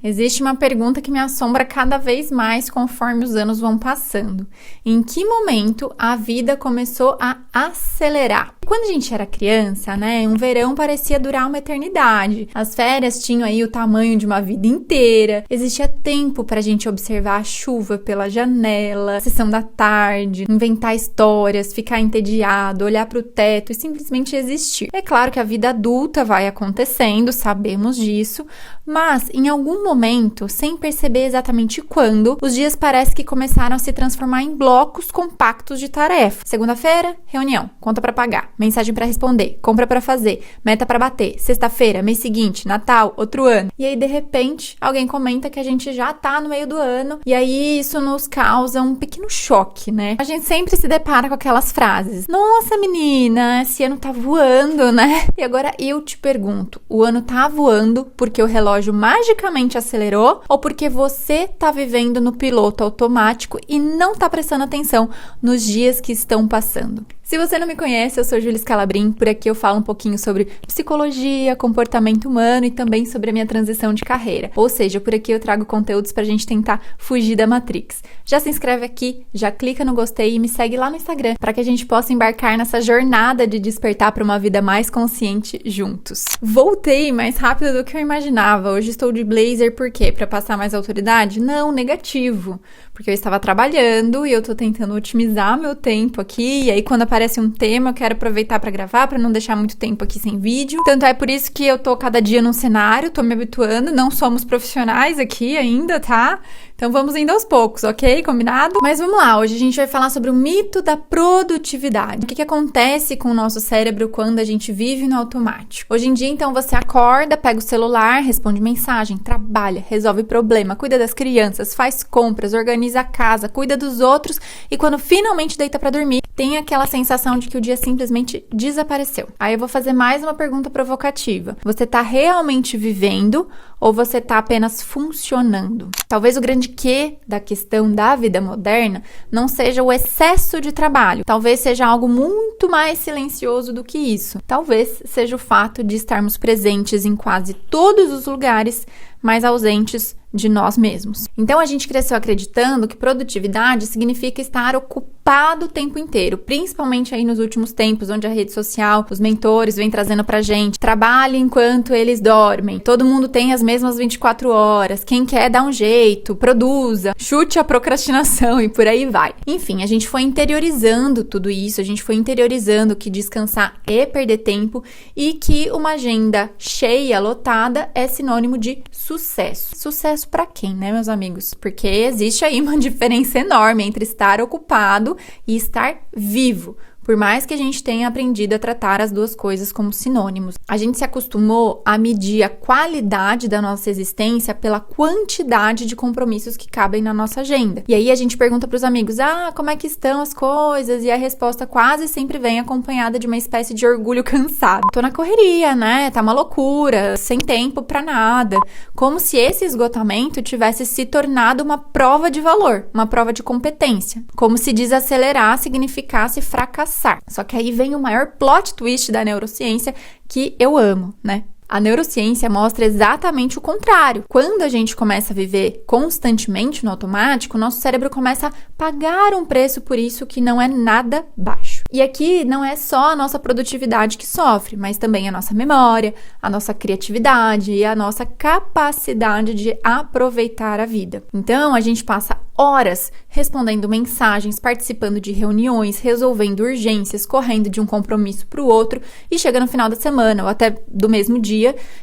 Existe uma pergunta que me assombra cada vez mais conforme os anos vão passando. Em que momento a vida começou a acelerar? Quando a gente era criança, um verão parecia durar uma eternidade. As férias tinham aí o tamanho de uma vida inteira. Existia tempo pra gente observar a chuva pela janela, a sessão da tarde, inventar histórias, ficar entediado, olhar pro teto e simplesmente existir. É claro que a vida adulta vai acontecendo, sabemos disso, mas em algum momento, sem perceber exatamente quando, os dias parece que começaram a se transformar em blocos compactos de tarefa. Segunda-feira, reunião, conta pra pagar, mensagem pra responder, compra pra fazer, meta pra bater, sexta-feira, mês seguinte, Natal, outro ano. E aí, de repente, alguém comenta que a gente já tá no meio do ano, e aí isso nos causa um pequeno choque, né? A gente sempre se depara com aquelas frases: nossa, menina, esse ano tá voando, né? E agora eu te pergunto, o ano tá voando porque o relógio magicamente acelerou ou porque você tá vivendo no piloto automático e não tá prestando atenção nos dias que estão passando? Se você não me conhece, eu sou Júlia Scalabrin, por aqui eu falo um pouquinho sobre psicologia, comportamento humano e também sobre a minha transição de carreira. Ou seja, por aqui eu trago conteúdos pra gente tentar fugir da Matrix. Já se inscreve aqui, já clica no gostei e me segue lá no Instagram, para que a gente possa embarcar nessa jornada de despertar para uma vida mais consciente juntos. Voltei mais rápido do que eu imaginava. Hoje estou de blazer, por quê? Para passar mais autoridade? Não, negativo. Porque eu estava trabalhando e eu tô tentando otimizar meu tempo aqui, e aí quando aparece um tema eu quero aproveitar para gravar, para não deixar muito tempo aqui sem vídeo. Tanto é por isso que eu tô cada dia num cenário, tô me habituando, não somos profissionais aqui ainda, tá? Então vamos indo aos poucos, ok? Combinado? Mas vamos lá, hoje a gente vai falar sobre o mito da produtividade. O que acontece com o nosso cérebro quando a gente vive no automático? Hoje em dia, então, você acorda, pega o celular, responde mensagem, trabalha, resolve problema, cuida das crianças, faz compras, organiza a casa, cuida dos outros e quando finalmente deita pra dormir, tem aquela sensação de que o dia simplesmente desapareceu. Aí eu vou fazer mais uma pergunta provocativa. Você tá realmente vivendo ou você tá apenas funcionando? Talvez o grande quê da questão da vida moderna não seja o excesso de trabalho. Talvez seja algo muito mais silencioso do que isso. Talvez seja o fato de estarmos presentes em quase todos os lugares, mas ausentes de nós mesmos. Então a gente cresceu acreditando que produtividade significa estar ocupado o tempo inteiro, principalmente aí nos últimos tempos, onde a rede social, os mentores vêm trazendo pra gente: trabalhe enquanto eles dormem, todo mundo tem as mesmas 24 horas, quem quer dá um jeito, produza, chute a procrastinação e por aí vai. Enfim, a gente foi interiorizando tudo isso, a gente foi interiorizando que descansar é perder tempo e que uma agenda cheia, lotada, é sinônimo de sucesso. Sucesso para quem, né, meus amigos? Porque existe aí uma diferença enorme entre estar ocupado e estar vivo. Por mais que a gente tenha aprendido a tratar as duas coisas como sinônimos, a gente se acostumou a medir a qualidade da nossa existência pela quantidade de compromissos que cabem na nossa agenda. E aí a gente pergunta para os amigos: como é que estão as coisas? E a resposta quase sempre vem acompanhada de uma espécie de orgulho cansado. Tô na correria, né? Tá uma loucura, sem tempo para nada. Como se esse esgotamento tivesse se tornado uma prova de valor, uma prova de competência. Como se desacelerar significasse fracassar. Só que aí vem o maior plot twist da neurociência, que eu amo, né? A neurociência mostra exatamente o contrário. Quando a gente começa a viver constantemente no automático, nosso cérebro começa a pagar um preço por isso que não é nada baixo. E aqui não é só a nossa produtividade que sofre, mas também a nossa memória, a nossa criatividade e a nossa capacidade de aproveitar a vida. Então, a gente passa horas respondendo mensagens, participando de reuniões, resolvendo urgências, correndo de um compromisso para o outro e chega no final da semana ou até do mesmo dia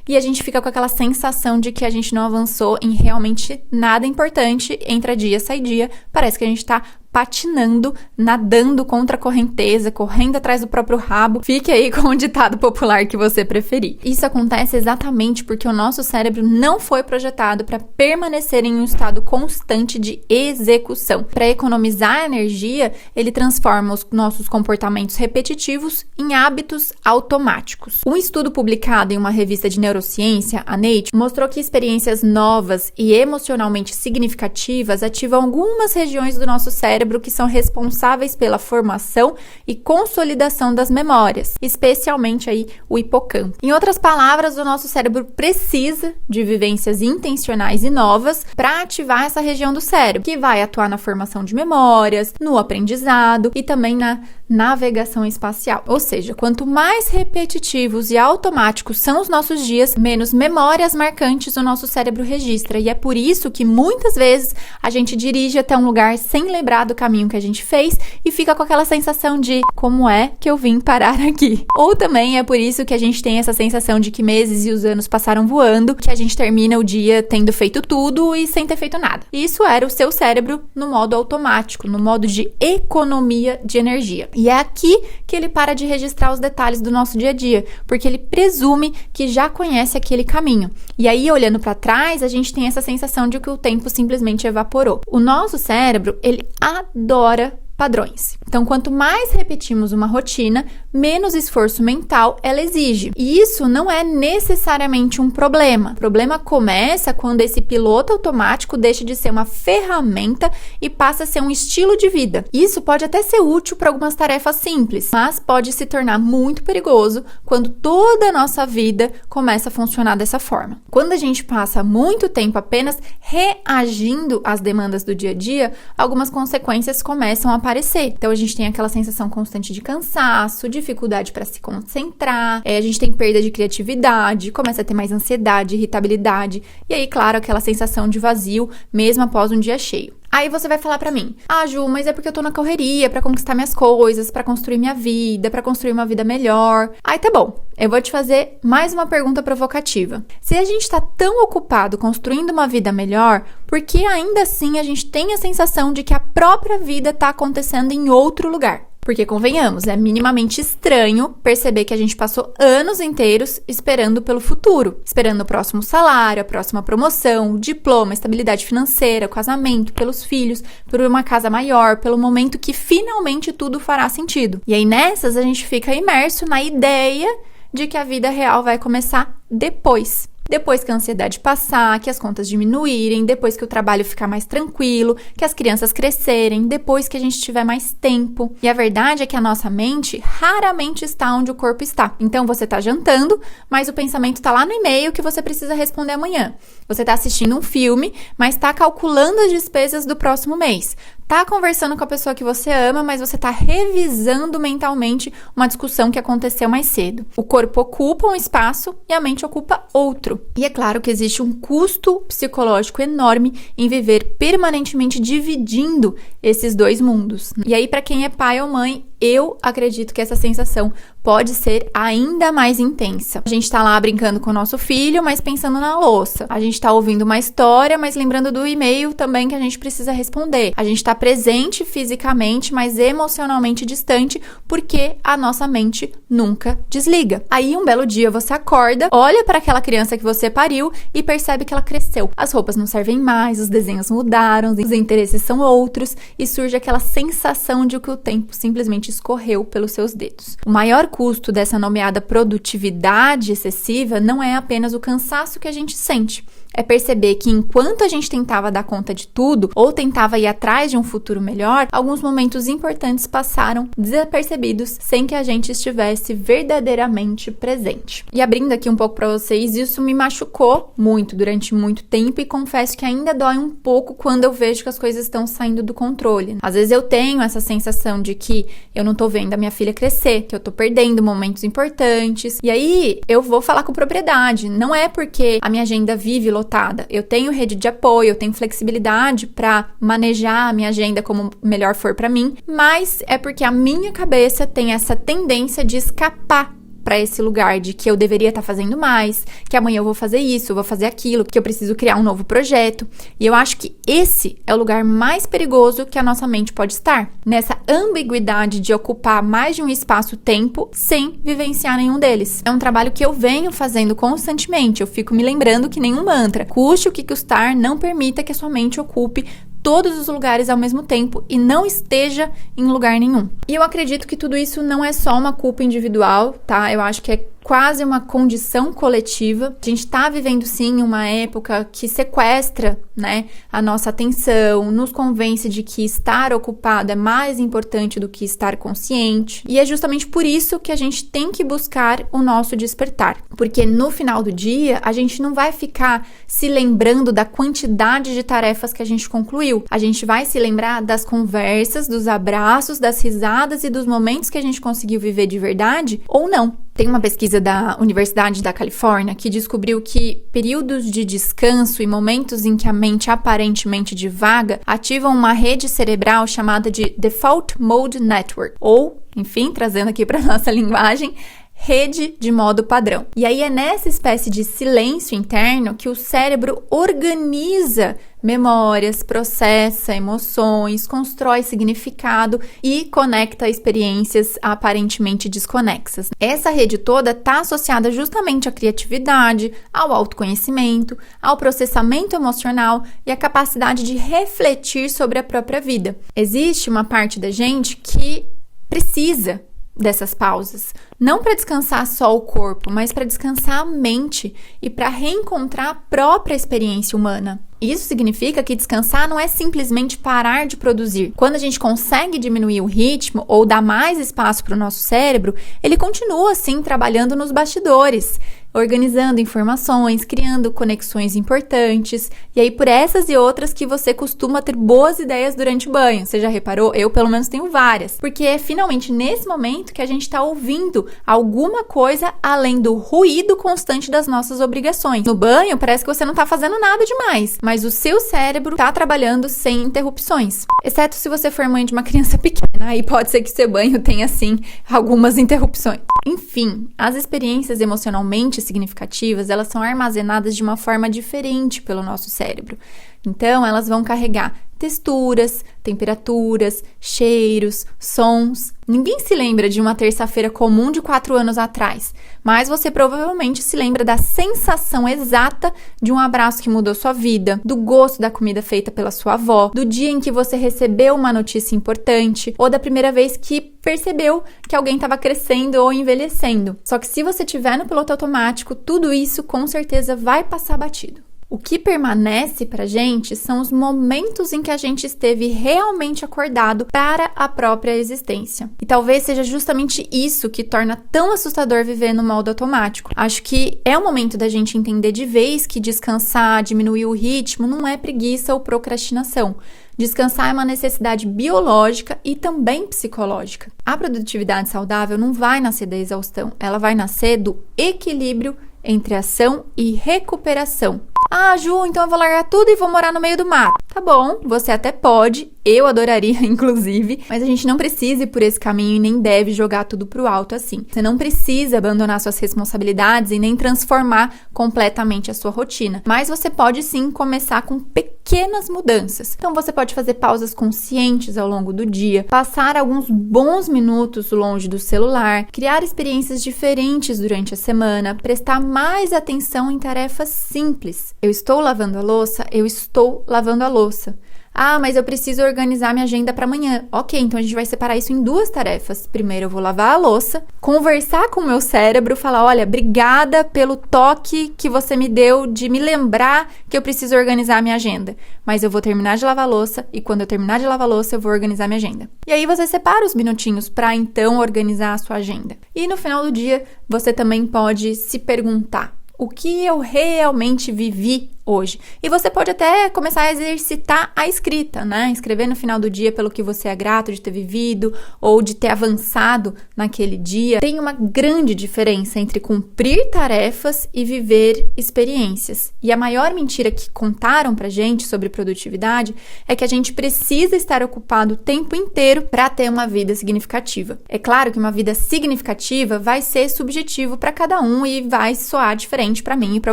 e a gente fica com aquela sensação de que a gente não avançou em realmente nada importante. Entra dia, sai dia, parece que a gente tá patinando, nadando contra a correnteza, correndo atrás do próprio rabo. Fique aí com o ditado popular que você preferir. Isso acontece exatamente porque o nosso cérebro não foi projetado para permanecer em um estado constante de execução. Para economizar energia, ele transforma os nossos comportamentos repetitivos em hábitos automáticos. Um estudo publicado em uma revista de neurociência, a Nature, mostrou que experiências novas e emocionalmente significativas ativam algumas regiões do nosso cérebro cérebro que são responsáveis pela formação e consolidação das memórias, especialmente aí o hipocampo. Em outras palavras, o nosso cérebro precisa de vivências intencionais e novas para ativar essa região do cérebro, que vai atuar na formação de memórias, no aprendizado e também na navegação espacial. Ou seja, quanto mais repetitivos e automáticos são os nossos dias, menos memórias marcantes o nosso cérebro registra. E é por isso que muitas vezes a gente dirige até um lugar sem lembrar do caminho que a gente fez e fica com aquela sensação de como é que eu vim parar aqui? Ou também é por isso que a gente tem essa sensação de que meses e os anos passaram voando, que a gente termina o dia tendo feito tudo e sem ter feito nada. Isso era o seu cérebro no modo automático, no modo de economia de energia. E é aqui que ele para de registrar os detalhes do nosso dia a dia, porque ele presume que já conhece aquele caminho. E aí, olhando para trás, a gente tem essa sensação de que o tempo simplesmente evaporou. O nosso cérebro, ele adora padrões. Então, quanto mais repetimos uma rotina, menos esforço mental ela exige. E isso não é necessariamente um problema. O problema começa quando esse piloto automático deixa de ser uma ferramenta e passa a ser um estilo de vida. Isso pode até ser útil para algumas tarefas simples, mas pode se tornar muito perigoso quando toda a nossa vida começa a funcionar dessa forma. Quando a gente passa muito tempo apenas reagindo às demandas do dia a dia, algumas consequências começam a aparecer. Então, a gente tem aquela sensação constante de cansaço, dificuldade para se concentrar, a gente tem perda de criatividade, começa a ter mais ansiedade, irritabilidade, e aí, claro, aquela sensação de vazio, mesmo após um dia cheio. Aí você vai falar pra mim, Ju, mas é porque eu tô na correria pra conquistar minhas coisas, pra construir minha vida, pra construir uma vida melhor. Aí tá bom, eu vou te fazer mais uma pergunta provocativa. Se a gente tá tão ocupado construindo uma vida melhor, por que ainda assim a gente tem a sensação de que a própria vida tá acontecendo em outro lugar? Porque, convenhamos, é minimamente estranho perceber que a gente passou anos inteiros esperando pelo futuro. Esperando o próximo salário, a próxima promoção, o diploma, a estabilidade financeira, o casamento, pelos filhos, por uma casa maior, pelo momento que finalmente tudo fará sentido. E aí nessas a gente fica imerso na ideia de que a vida real vai começar depois. Depois que a ansiedade passar, que as contas diminuírem, depois que o trabalho ficar mais tranquilo, que as crianças crescerem, depois que a gente tiver mais tempo. E a verdade é que a nossa mente raramente está onde o corpo está. Então você está jantando, mas o pensamento está lá no e-mail que você precisa responder amanhã. Você está assistindo um filme, mas está calculando as despesas do próximo mês. Tá conversando com a pessoa que você ama, mas você tá revisando mentalmente uma discussão que aconteceu mais cedo. O corpo ocupa um espaço e a mente ocupa outro. E é claro que existe um custo psicológico enorme em viver permanentemente dividindo esses dois mundos. E aí, para quem é pai ou mãe, eu acredito que essa sensação pode ser ainda mais intensa. A gente tá lá brincando com o nosso filho, mas pensando na louça. A gente tá ouvindo uma história, mas lembrando do e-mail também que a gente precisa responder. A gente tá presente fisicamente, mas emocionalmente distante, porque a nossa mente nunca desliga. Aí, um belo dia, você acorda, olha para aquela criança que você pariu e percebe que ela cresceu. As roupas não servem mais, os desenhos mudaram, os interesses são outros, e surge aquela sensação de que o tempo simplesmente escorreu pelos seus dedos. O maior custo dessa nomeada produtividade excessiva não é apenas o cansaço que a gente sente. É perceber que enquanto a gente tentava dar conta de tudo ou tentava ir atrás de um futuro melhor, alguns momentos importantes passaram desapercebidos sem que a gente estivesse verdadeiramente presente. E abrindo aqui um pouco para vocês, isso me machucou muito durante muito tempo e confesso que ainda dói um pouco quando eu vejo que as coisas estão saindo do controle. Às vezes eu tenho essa sensação de que eu não tô vendo a minha filha crescer, que eu tô perdendo momentos importantes. E aí eu vou falar com propriedade. Não é porque a minha agenda vive lotada. Eu tenho rede de apoio, eu tenho flexibilidade para manejar a minha agenda como melhor for para mim, mas é porque a minha cabeça tem essa tendência de escapar para esse lugar de que eu deveria estar fazendo mais, que amanhã eu vou fazer isso, eu vou fazer aquilo, que eu preciso criar um novo projeto. E eu acho que esse é o lugar mais perigoso que a nossa mente pode estar, nessa ambiguidade de ocupar mais de um espaço-tempo sem vivenciar nenhum deles. É um trabalho que eu venho fazendo constantemente, eu fico me lembrando que nem um mantra. Custe o que custar, não permita que a sua mente ocupe todos os lugares ao mesmo tempo e não esteja em lugar nenhum. E eu acredito que tudo isso não é só uma culpa individual, tá? Eu acho que é quase uma condição coletiva. A gente está vivendo sim uma época que sequestra, né, a nossa atenção, nos convence de que estar ocupado é mais importante do que estar consciente. E é justamente por isso que a gente tem que buscar o nosso despertar. Porque no final do dia, a gente não vai ficar se lembrando da quantidade de tarefas que a gente concluiu. A gente vai se lembrar das conversas, dos abraços, das risadas e dos momentos que a gente conseguiu viver de verdade ou não. Tem uma pesquisa da Universidade da Califórnia que descobriu que períodos de descanso e momentos em que a mente aparentemente divaga ativam uma rede cerebral chamada de Default Mode Network, ou, enfim, trazendo aqui para nossa linguagem, rede de modo padrão. E aí é nessa espécie de silêncio interno que o cérebro organiza memórias, processa emoções, constrói significado e conecta experiências aparentemente desconexas. Essa rede toda está associada justamente à criatividade, ao autoconhecimento, ao processamento emocional e à capacidade de refletir sobre a própria vida. Existe uma parte da gente que precisa dessas pausas, não para descansar só o corpo, mas para descansar a mente e para reencontrar a própria experiência humana. Isso significa que descansar não é simplesmente parar de produzir. Quando a gente consegue diminuir o ritmo ou dar mais espaço para o nosso cérebro, ele continua assim trabalhando nos bastidores, organizando informações, criando conexões importantes, e aí por essas e outras que você costuma ter boas ideias durante o banho. Você já reparou? Eu pelo menos tenho várias, porque é finalmente nesse momento que a gente está ouvindo alguma coisa além do ruído constante das nossas obrigações. No banho parece que você não está fazendo nada demais, mas o seu cérebro está trabalhando sem interrupções, exceto se você for mãe de uma criança pequena, aí pode ser que seu banho tenha sim algumas interrupções. Enfim, as experiências emocionalmente significativas, elas são armazenadas de uma forma diferente pelo nosso cérebro. Então, elas vão carregar texturas, temperaturas, cheiros, sons. Ninguém se lembra de uma terça-feira comum de 4 anos atrás, mas você provavelmente se lembra da sensação exata de um abraço que mudou sua vida, do gosto da comida feita pela sua avó, do dia em que você recebeu uma notícia importante ou da primeira vez que percebeu que alguém estava crescendo ou envelhecendo. Só que se você estiver no piloto automático, tudo isso com certeza vai passar batido. O que permanece pra gente são os momentos em que a gente esteve realmente acordado para a própria existência. E talvez seja justamente isso que torna tão assustador viver no modo automático. Acho que é o momento da gente entender de vez que descansar, diminuir o ritmo, não é preguiça ou procrastinação. Descansar é uma necessidade biológica e também psicológica. A produtividade saudável não vai nascer da exaustão, ela vai nascer do equilíbrio entre ação e recuperação. Ah, Ju, então eu vou largar tudo e vou morar no meio do mato. Tá bom, você até pode, eu adoraria, inclusive, mas a gente não precisa ir por esse caminho e nem deve jogar tudo pro alto assim. Você não precisa abandonar suas responsabilidades e nem transformar completamente a sua rotina, mas você pode sim começar com pequenas mudanças. Então você pode fazer pausas conscientes ao longo do dia, passar alguns bons minutos longe do celular, criar experiências diferentes durante a semana, prestar mais atenção em tarefas simples. Eu estou lavando a louça? Eu estou lavando a louça. Ah, mas eu preciso organizar minha agenda para amanhã. Ok, então a gente vai separar isso em 2 tarefas. Primeiro eu vou lavar a louça, conversar com o meu cérebro, falar, olha, obrigada pelo toque que você me deu de me lembrar que eu preciso organizar a minha agenda. Mas eu vou terminar de lavar a louça e quando eu terminar de lavar a louça eu vou organizar minha agenda. E aí você separa os minutinhos para então organizar a sua agenda. E no final do dia você também pode se perguntar, o que eu realmente vivi hoje? E você pode até começar a exercitar a escrita, né? Escrever no final do dia pelo que você é grato de ter vivido ou de ter avançado naquele dia. Tem uma grande diferença entre cumprir tarefas e viver experiências. E a maior mentira que contaram pra gente sobre produtividade é que a gente precisa estar ocupado o tempo inteiro para ter uma vida significativa. É claro que uma vida significativa vai ser subjetivo para cada um e vai soar diferente para mim e para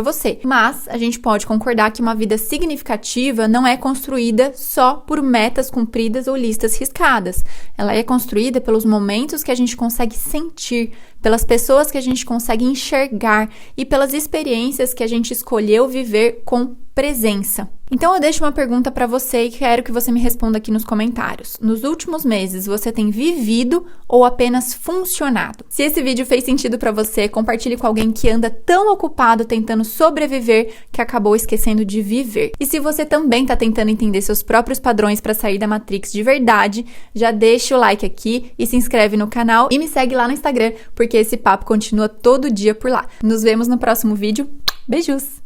você. Mas a gente pode concordar que uma vida significativa não é construída só por metas cumpridas ou listas riscadas. Ela é construída pelos momentos que a gente consegue sentir, pelas pessoas que a gente consegue enxergar e pelas experiências que a gente escolheu viver com presença. Então eu deixo uma pergunta para você e quero que você me responda aqui nos comentários. Nos últimos meses, você tem vivido ou apenas funcionado? Se esse vídeo fez sentido para você, compartilhe com alguém que anda tão ocupado tentando sobreviver que acabou esquecendo de viver. E se você também está tentando entender seus próprios padrões para sair da Matrix de verdade, já deixa o like aqui e se inscreve no canal e me segue lá no Instagram, porque esse papo continua todo dia por lá. Nos vemos no próximo vídeo. Beijos!